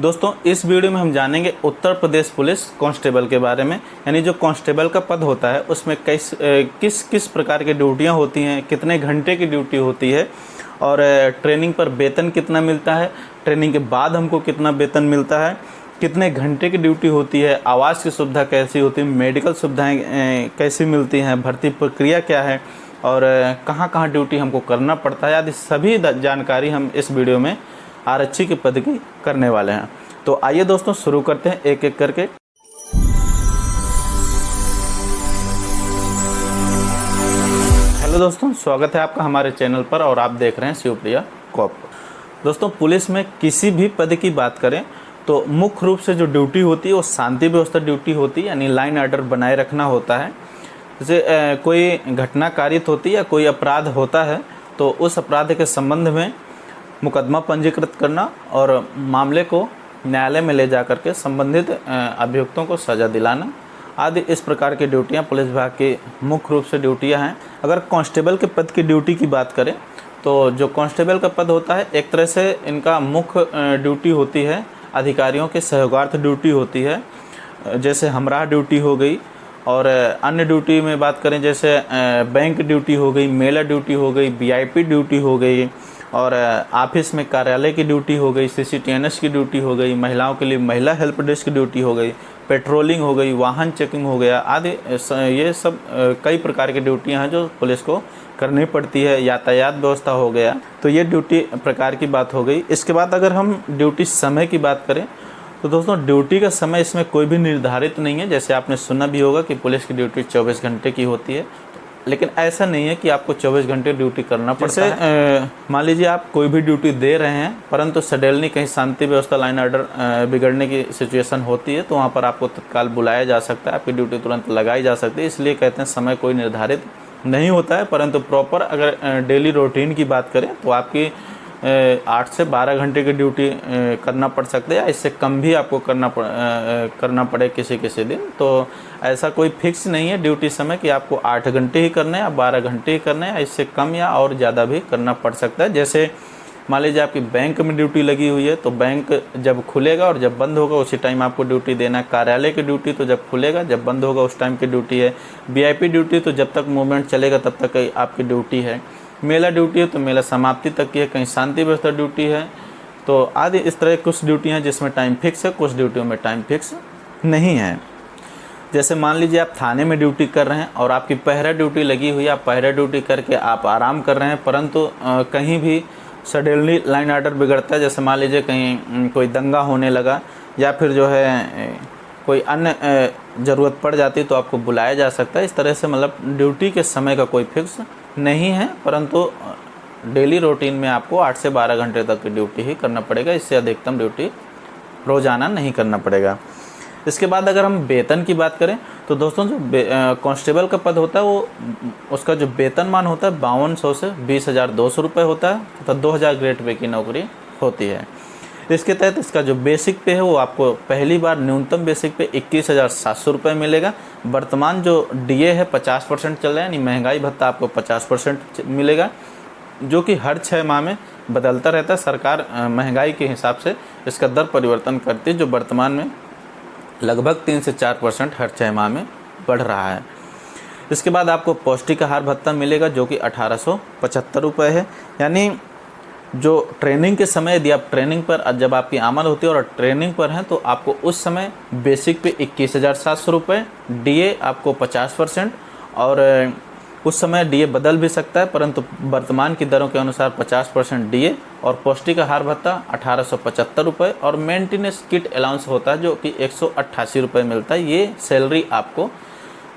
दोस्तों इस वीडियो में हम जानेंगे उत्तर प्रदेश पुलिस कांस्टेबल के बारे में। यानी जो कांस्टेबल का पद होता है उसमें किस किस प्रकार की ड्यूटियां होती हैं, कितने घंटे की ड्यूटी होती है और ट्रेनिंग पर वेतन कितना मिलता है, ट्रेनिंग के बाद हमको कितना वेतन मिलता है, कितने घंटे की ड्यूटी होती है, आवास की सुविधा कैसी होती है, मेडिकल सुविधाएँ कैसी मिलती हैं, भर्ती प्रक्रिया क्या है और कहाँ कहाँ ड्यूटी हमको करना पड़ता है, आदि सभी जानकारी हम इस वीडियो में आरक्षी के पद की करने वाले हैं। तो आइए दोस्तों शुरू करते हैं एक एक करके। हेलो दोस्तों, स्वागत है आपका हमारे चैनल पर और आप देख रहे हैं शिवप्रिया कॉप। दोस्तों पुलिस में किसी भी पद की बात करें तो मुख्य रूप से जो ड्यूटी होती है वो शांति व्यवस्था ड्यूटी होती है, यानी लाइन ऑर्डर बनाए रखना होता है। जैसे कोई घटना कारित होती है या कोई अपराध होता है तो उस अपराध के संबंध में मुकदमा पंजीकृत करना और मामले को न्यायालय में ले जाकर के संबंधित अभियुक्तों को सज़ा दिलाना आदि इस प्रकार की ड्यूटियां पुलिस विभाग की मुख्य रूप से ड्यूटियां हैं। अगर कांस्टेबल के पद की ड्यूटी की बात करें तो जो कांस्टेबल का पद होता है एक तरह से इनका मुख्य ड्यूटी होती है, अधिकारियों के सहयोगार्थ ड्यूटी होती है। जैसे हमराह ड्यूटी हो गई और अन्य ड्यूटी में बात करें जैसे बैंक ड्यूटी हो गई, मेला ड्यूटी हो गई, वीआईपी ड्यूटी हो गई और ऑफिस में कार्यालय की ड्यूटी हो गई, सीसीटीएनएस की ड्यूटी हो गई, महिलाओं के लिए महिला हेल्प डेस्क की ड्यूटी हो गई, पेट्रोलिंग हो गई, वाहन चेकिंग हो गया आदि। ये सब कई प्रकार की ड्यूटियां हैं जो पुलिस को करनी पड़ती है। यातायात व्यवस्था हो गया, तो ये ड्यूटी प्रकार की बात हो गई। इसके बाद अगर हम ड्यूटी समय की बात करें तो दोस्तों ड्यूटी का समय इसमें कोई भी निर्धारित नहीं है। जैसे आपने सुना भी होगा कि पुलिस की ड्यूटी 24 घंटे की होती है, लेकिन ऐसा नहीं है कि आपको 24 घंटे ड्यूटी करना पड़ता है। मान लीजिए आप कोई भी ड्यूटी दे रहे हैं परंतु सडनली कहीं शांति व्यवस्था लाइन ऑर्डर बिगड़ने की सिचुएशन होती है तो वहाँ पर आपको तत्काल बुलाया जा सकता है, आपकी ड्यूटी तुरंत लगाई जा सकती है। इसलिए कहते हैं समय कोई निर्धारित नहीं होता है, परंतु प्रॉपर अगर डेली रूटीन की बात करें तो आपकी 8 से 12 घंटे की ड्यूटी करना पड़ सकता है या इससे कम भी आपको करना पड़े किसी किसी दिन। तो ऐसा कोई फिक्स नहीं है ड्यूटी समय कि आपको 8 घंटे ही करना है या 12 घंटे ही करना है, या इससे कम या और ज़्यादा भी करना पड़ सकता है। जैसे मान लीजिए आपकी बैंक में ड्यूटी लगी हुई है तो बैंक जब खुलेगा और जब बंद होगा उसी टाइम आपको ड्यूटी देना है। कार्यालय की ड्यूटी तो जब खुलेगा जब बंद होगा उस टाइम की ड्यूटी है। वीआईपी ड्यूटी तो जब तक मूवमेंट चलेगा तब तक आपकी ड्यूटी है। मेला ड्यूटी है तो मेला समाप्ति तक की है। कहीं शांति व्यवस्था ड्यूटी है तो आदि इस तरह कुछ ड्यूटियाँ जिसमें टाइम फिक्स है, कुछ ड्यूटियों में टाइम फिक्स नहीं है। जैसे मान लीजिए आप थाने में ड्यूटी कर रहे हैं और आपकी पहरा ड्यूटी लगी हुई है, आप पहरा ड्यूटी करके आप आराम कर रहे हैं, परंतु कहीं भी सडनली लाइन ऑर्डर बिगड़ता है। जैसे मान लीजिए कहीं कोई दंगा होने लगा या फिर जो है कोई अन्य ज़रूरत पड़ जाती तो आपको बुलाया जा सकता है। इस तरह से मतलब ड्यूटी के समय का कोई फिक्स नहीं है, परंतु डेली रूटीन में आपको 8 से 12 घंटे तक की ड्यूटी ही करना पड़ेगा। इससे अधिकतम ड्यूटी रोज़ाना नहीं करना पड़ेगा। इसके बाद अगर हम वेतन की बात करें तो दोस्तों जो कांस्टेबल का पद होता है वो उसका जो वेतनमान होता है 5200 से 20,200 रुपये होता है तथा 2000 ग्रेड पे की नौकरी होती है। इसके तहत इसका जो बेसिक पे है वो आपको पहली बार न्यूनतम बेसिक पे 21,700 रुपये मिलेगा। वर्तमान जो डीए है 50% चल रहा है, यानी महंगाई भत्ता आपको 50% मिलेगा, जो कि हर 6 माह में बदलता रहता है। सरकार महंगाई के हिसाब से इसका दर परिवर्तन करती है, जो वर्तमान में लगभग 3 से 4% हर 6 माह में बढ़ रहा है। इसके बाद आपको पौष्टिक आहार भत्ता मिलेगा जो कि 1875 रुपये है। यानी जो ट्रेनिंग के समय यदि आप ट्रेनिंग पर जब आपकी आमद होती है और ट्रेनिंग पर हैं तो आपको उस समय बेसिक पे 21,700 रुपये, डीए आपको 50% और उस समय डीए बदल भी सकता है, परंतु वर्तमान की दरों के अनुसार 50% डीए और पौष्टिक आहार भत्ता 1875 रुपये और मेंटेनेंस किट अलाउंस होता है जो कि 188 रुपये मिलता है। ये सैलरी आपको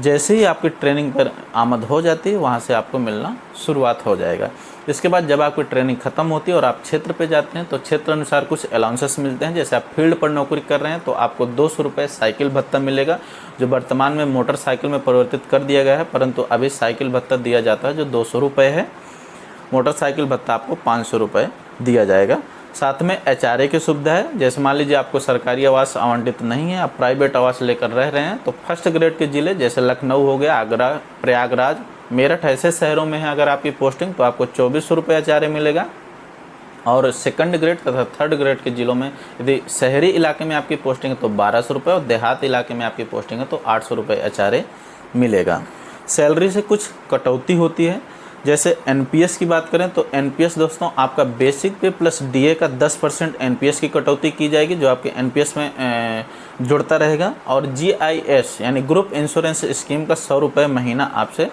जैसे ही आपकी ट्रेनिंग पर आमद हो जाती है वहाँ से आपको मिलना शुरुआत हो जाएगा। इसके बाद जब आपकी ट्रेनिंग ख़त्म होती है और आप क्षेत्र पे जाते हैं तो क्षेत्र अनुसार कुछ अलाउंसेस मिलते हैं। जैसे आप फील्ड पर नौकरी कर रहे हैं तो आपको 200 रुपये साइकिल भत्ता मिलेगा, जो वर्तमान में मोटरसाइकिल में परिवर्तित कर दिया गया है, परंतु अभी साइकिल भत्ता दिया जाता है जो 200 रुपये है। मोटरसाइकिल भत्ता आपको 500 रुपये दिया जाएगा। साथ में एचआरए की सुविधा है। जैसे मान लीजिए आपको सरकारी आवास आवंटित नहीं है, आप प्राइवेट आवास लेकर रह रहे हैं तो फर्स्ट ग्रेड के ज़िले जैसे लखनऊ हो गया, आगरा, प्रयागराज, मेरठ ऐसे शहरों में है अगर आपकी पोस्टिंग तो आपको 2400 रुपये एचआरए मिलेगा। और सेकंड ग्रेड तथा थर्ड ग्रेड के ज़िलों में यदि शहरी इलाके में आपकी पोस्टिंग है तो 1200 रुपये, और देहात इलाके में आपकी पोस्टिंग है तो 800 रुपये एचआरए मिलेगा। सैलरी से कुछ कटौती होती है। जैसे एनपीएस की बात करें तो एनपीएस दोस्तों आपका बेसिक पे प्लस डीए का 10% एनपीएस की कटौती की जाएगी, जो आपके एनपीएस में जुड़ता रहेगा। और जीआईएस यानी ग्रुप इंश्योरेंस स्कीम का 100 रुपये महीना आपसे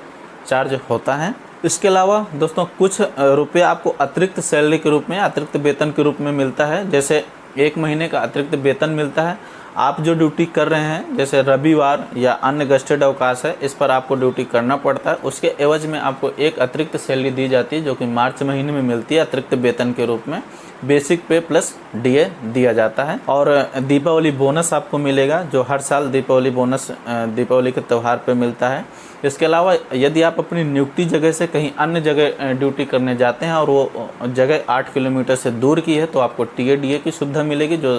चार्ज होता है। इसके अलावा दोस्तों कुछ रुपये आपको अतिरिक्त सैलरी के रूप में, अतिरिक्त वेतन के रूप में मिलता है। जैसे 1 महीने का अतिरिक्त वेतन मिलता है। आप जो ड्यूटी कर रहे हैं, जैसे रविवार या अन्य गस्टेड अवकाश है, इस पर आपको ड्यूटी करना पड़ता है, उसके एवज में आपको एक अतिरिक्त सैलरी दी जाती है, जो कि मार्च महीने में मिलती है अतिरिक्त वेतन के रूप में। बेसिक पे प्लस डीए दिया जाता है। और दीपावली बोनस आपको मिलेगा, जो हर साल दीपावली बोनस दीपावली के त्यौहार पे मिलता है। इसके अलावा यदि आप अपनी नियुक्ति जगह से कहीं अन्य जगह ड्यूटी करने जाते हैं और वो जगह 8 किलोमीटर से दूर की है, तो आपको टीएडीए की सुविधा मिलेगी, जो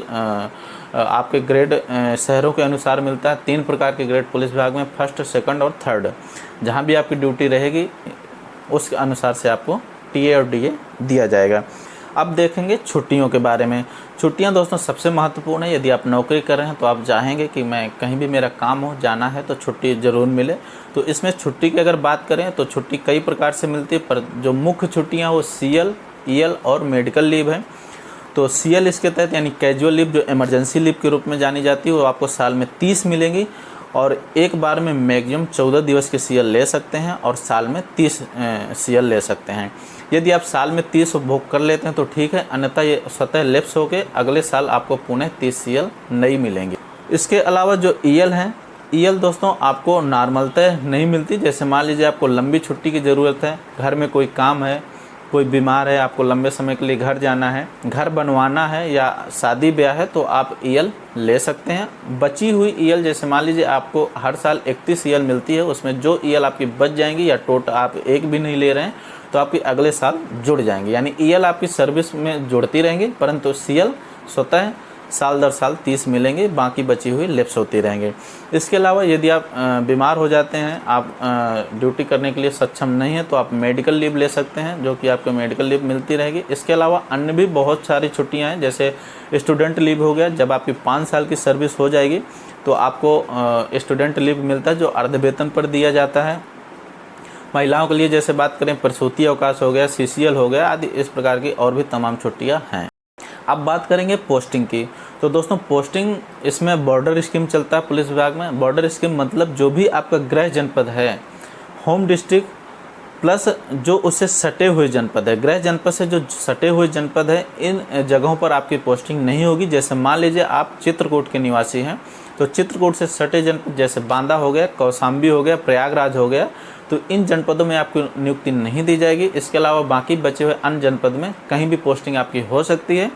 आपके ग्रेड शहरों के अनुसार मिलता है। 3 प्रकार के ग्रेड पुलिस विभाग में, फर्स्ट, सेकंड और थर्ड। जहां भी आपकी ड्यूटी रहेगी उसके अनुसार से आपको टीए और डीए दिया जाएगा। अब देखेंगे छुट्टियों के बारे में। छुट्टियां दोस्तों सबसे महत्वपूर्ण है। यदि आप नौकरी कर रहे हैं तो आप चाहेंगे कि मैं कहीं भी मेरा काम हो, जाना है तो छुट्टी ज़रूर मिले। तो इसमें छुट्टी की अगर बात करें तो छुट्टी कई प्रकार से मिलती है, पर जो मुख्य छुट्टियां वो सीएल, ईएल और मेडिकल लीव है। तो सीएल इसके तहत यानी कैजुअल लीव, जो इमरजेंसी लीव के रूप में जानी जाती है, वो आपको साल में 30 मिलेंगी, और एक बार में मैक्सिमम 14 दिवस के सीएल ले सकते हैं, और साल में 30 सीएल ले सकते हैं। यदि आप साल में 30 उपभोग कर लेते हैं तो ठीक है, अन्यथा ये स्वतः लैप्स होकर अगले साल आपको पुनः 30 सीएल नहीं मिलेंगे। इसके अलावा जो ईएल हैं, ईएल दोस्तों आपको नॉर्मलतः नहीं मिलती। जैसे मान लीजिए आपको लंबी छुट्टी की ज़रूरत है, घर में कोई काम है, कोई बीमार है, आपको लंबे समय के लिए घर जाना है, घर बनवाना है या शादी ब्याह है, तो आप ईएल ले सकते हैं। बची हुई ईएल, जैसे मान लीजिए आपको हर साल 31 ईएल मिलती है, उसमें जो ईएल आपकी बच जाएंगी या टोटल आप एक भी नहीं ले रहे हैं तो आपकी अगले साल जुड़ जाएंगे। यानी ईएल आपकी सर्विस में जुड़ती रहेंगी, परंतु सीएल स्वतः साल दर साल 30 मिलेंगे, बाकी बची हुई लैप्स होती रहेंगे। इसके अलावा यदि आप बीमार हो जाते हैं, आप ड्यूटी करने के लिए सक्षम नहीं है, तो आप मेडिकल लीव ले सकते हैं, जो कि आपको मेडिकल लीव मिलती रहेगी। इसके अलावा अन्य भी बहुत सारी छुट्टियां हैं, जैसे स्टूडेंट लीव हो गया। जब आपकी 5 साल की सर्विस हो जाएगी तो आपको स्टूडेंट लीव मिलता है, जो अर्ध वेतन पर दिया जाता है। महिलाओं के लिए जैसे बात करें, प्रसूति अवकाश हो गया, सीसीएल हो गया आदि, इस प्रकार की और भी तमाम छुट्टियां हैं। अब बात करेंगे पोस्टिंग की। तो दोस्तों पोस्टिंग इसमें बॉर्डर स्कीम चलता है पुलिस विभाग में। बॉर्डर स्कीम मतलब जो भी आपका गृह जनपद है, होम डिस्ट्रिक्ट प्लस जो उससे सटे हुए जनपद है, गृह जनपद से जो सटे हुए जनपद है, इन जगहों पर आपकी पोस्टिंग नहीं होगी। जैसे मान लीजिए आप चित्रकूट के निवासी हैं, तो चित्रकूट से सटे जनपद जैसे बांदा हो गया, कौशाम्बी हो गया, प्रयागराज हो गया, तो इन जनपदों में आपको नियुक्ति नहीं दी जाएगी। इसके अलावा बाकी बचे हुए अन्य जनपद में कहीं भी पोस्टिंग आपकी हो सकती है।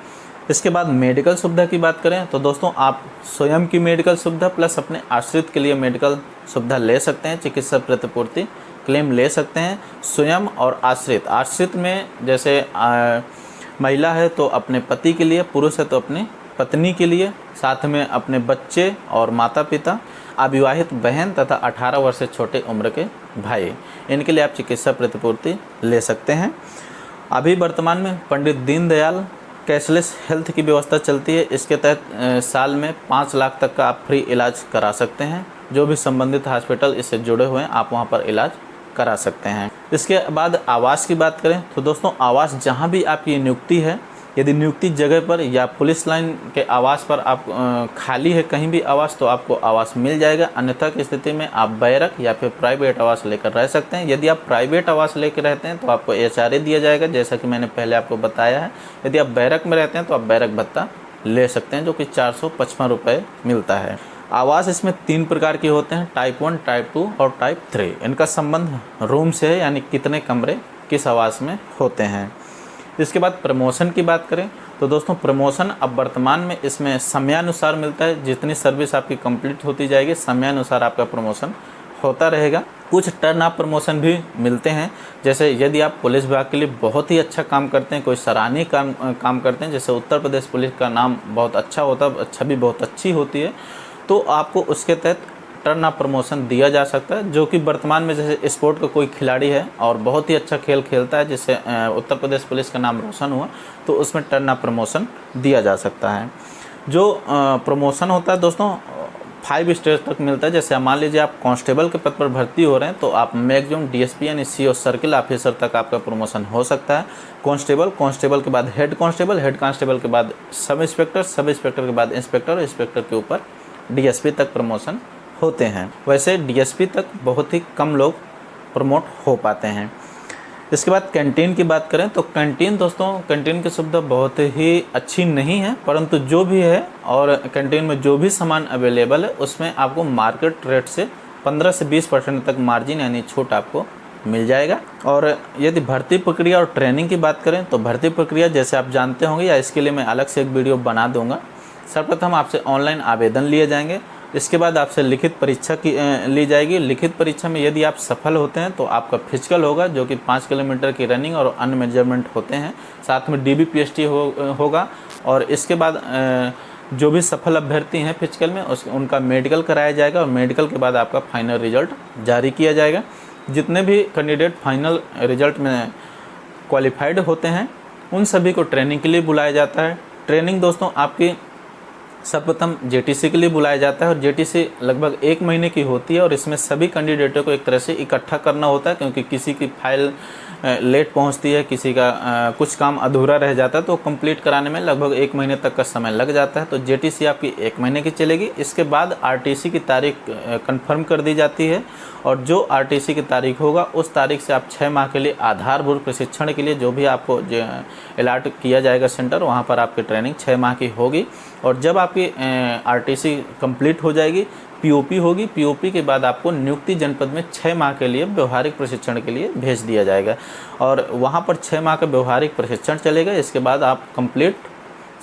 इसके बाद मेडिकल सुविधा की बात करें तो दोस्तों आप स्वयं की मेडिकल सुविधा प्लस अपने आश्रित के लिए मेडिकल सुविधा ले सकते हैं, चिकित्सा प्रतिपूर्ति क्लेम ले सकते हैं। स्वयं और आश्रित, आश्रित में जैसे महिला है तो अपने पति के लिए, पुरुष है तो अपनी पत्नी के लिए, साथ में अपने बच्चे और माता पिता, अविवाहित बहन तथा 18 वर्ष से छोटे उम्र के भाई, इनके लिए आप चिकित्सा प्रतिपूर्ति ले सकते हैं। अभी वर्तमान में पंडित दीनदयाल कैशलेस हेल्थ की व्यवस्था चलती है। इसके तहत साल में 5 लाख तक का आप फ्री इलाज करा सकते हैं। जो भी संबंधित हॉस्पिटल इससे जुड़े हुए हैं, आप वहां पर इलाज करा सकते हैं। इसके बाद आवास की बात करें तो दोस्तों आवास जहां भी आपकी नियुक्ति है, यदि नियुक्ति जगह पर या पुलिस लाइन के आवास पर आप खाली है कहीं भी आवास, तो आपको आवास मिल जाएगा। अन्यथा की स्थिति में आप बैरक या फिर प्राइवेट आवास लेकर रह सकते हैं। यदि आप प्राइवेट आवास लेकर रहते हैं तो आपको एचआरए दिया जाएगा, जैसा कि मैंने पहले आपको बताया है। यदि आप बैरक में रहते हैं तो आप बैरक भत्ता ले सकते हैं, जो कि 455 रुपये मिलता है। आवास इसमें 3 प्रकार के होते हैं, टाइप 1, टाइप 2 और टाइप 3। इनका संबंध रूम से है, यानी कितने कमरे किस आवास में होते हैं। इसके बाद प्रमोशन की बात करें तो दोस्तों प्रमोशन अब वर्तमान में इसमें समयानुसार मिलता है। जितनी सर्विस आपकी कंप्लीट होती जाएगी, समयानुसार आपका प्रमोशन होता रहेगा। कुछ टर्न अप प्रमोशन भी मिलते हैं, जैसे यदि आप पुलिस विभाग के लिए बहुत ही अच्छा काम करते हैं, कोई सराहनीय काम करते हैं, जैसे उत्तर प्रदेश पुलिस का नाम बहुत अच्छा होता है, छवि बहुत अच्छी होती है, तो आपको उसके तहत टर्न ऑफ प्रमोशन दिया जा सकता है, जो कि वर्तमान में जैसे स्पोर्ट का कोई खिलाड़ी है और बहुत ही अच्छा खेल खेलता है, जिससे उत्तर प्रदेश पुलिस का नाम रोशन हुआ, तो उसमें टर्न ऑफ प्रमोशन दिया जा सकता है। जो प्रमोशन होता है दोस्तों 5 स्टेज तक मिलता है। जैसे मान लीजिए आप कांस्टेबल के पद पर भर्ती हो रहे हैं तो आप मैक्सिमम डीएसपी यानी सीओ सर्किल ऑफिसर तक आपका प्रमोशन हो सकता है। कांस्टेबल के बाद हेड कांस्टेबल के बाद सब इंस्पेक्टर के बाद इंस्पेक्टर के ऊपर डीएसपी तक प्रमोशन होते हैं। वैसे डीएसपी तक बहुत ही कम लोग प्रमोट हो पाते हैं। इसके बाद कैंटीन की बात करें तो कैंटीन दोस्तों, कैंटीन की सुविधा बहुत ही अच्छी नहीं है, परंतु जो भी है और कैंटीन में जो भी सामान अवेलेबल है उसमें आपको मार्केट रेट से 15 से 20% तक मार्जिन यानी छूट आपको मिल जाएगा। और यदि भर्ती प्रक्रिया और ट्रेनिंग की बात करें तो भर्ती प्रक्रिया जैसे आप जानते होंगे, या इसके लिए मैं अलग से एक वीडियो बना दूंगा। सर्वप्रथम आपसे ऑनलाइन आवेदन लिए जाएंगे, इसके बाद आपसे लिखित परीक्षा की ली जाएगी। लिखित परीक्षा में यदि आप सफल होते हैं तो आपका फिजिकल होगा, जो कि 5 किलोमीटर की रनिंग और अन्य मेजरमेंट होते हैं, साथ में DBPST होगा। और इसके बाद जो भी सफल अभ्यर्थी हैं फिजिकल में उनका मेडिकल कराया जाएगा, और मेडिकल के बाद आपका फाइनल रिजल्ट जारी किया जाएगा। जितने भी कैंडिडेट फाइनल रिजल्ट में क्वालिफाइड होते हैं उन सभी को ट्रेनिंग के लिए बुलाया जाता है। ट्रेनिंग दोस्तों आपकी सर्वप्रथम जेटीसी के लिए बुलाया जाता है, और जेटीसी लगभग 1 महीने की होती है, और इसमें सभी कैंडिडेटों को एक तरह से इकट्ठा करना होता है, क्योंकि किसी की फाइल लेट पहुंचती है, किसी का कुछ काम अधूरा रह जाता है, तो कंप्लीट कराने में लगभग 1 महीने तक का समय लग जाता है। तो जेटीसी आपकी 1 महीने की चलेगी। इसके बाद आरटीसी की तारीख कंफर्म कर दी जाती है, और जो आरटीसी की तारीख होगा उस तारीख से आप 6 माह के लिए आधारभूत प्रशिक्षण के लिए जो भी आपको अलॉट किया जाएगा सेंटर, वहाँ पर आपकी ट्रेनिंग 6 माह की होगी। और जब आपकी आरटीसी कंप्लीट हो जाएगी, पीओपी होगी, पीओपी के बाद आपको नियुक्ति जनपद में 6 माह के लिए व्यवहारिक प्रशिक्षण के लिए भेज दिया जाएगा, और वहाँ पर 6 माह का व्यवहारिक प्रशिक्षण चलेगा। इसके बाद आप कंप्लीट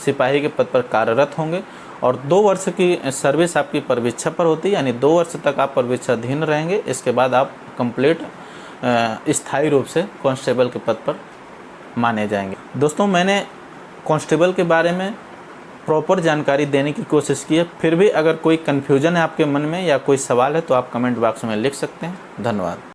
सिपाही के पद पर कार्यरत होंगे, और 2 वर्ष की सर्विस आपकी परवीक्षा पर होती है, यानी 2 वर्ष तक आप परवीक्षाधीन रहेंगे। इसके बाद आप कंप्लीट स्थायी रूप से कांस्टेबल के पद पर माने जाएंगे। दोस्तों मैंने कांस्टेबल के बारे में प्रॉपर जानकारी देने की कोशिश की है, फिर भी अगर कोई कन्फ्यूजन है आपके मन में या कोई सवाल है तो आप कमेंट बॉक्स में लिख सकते हैं। धन्यवाद।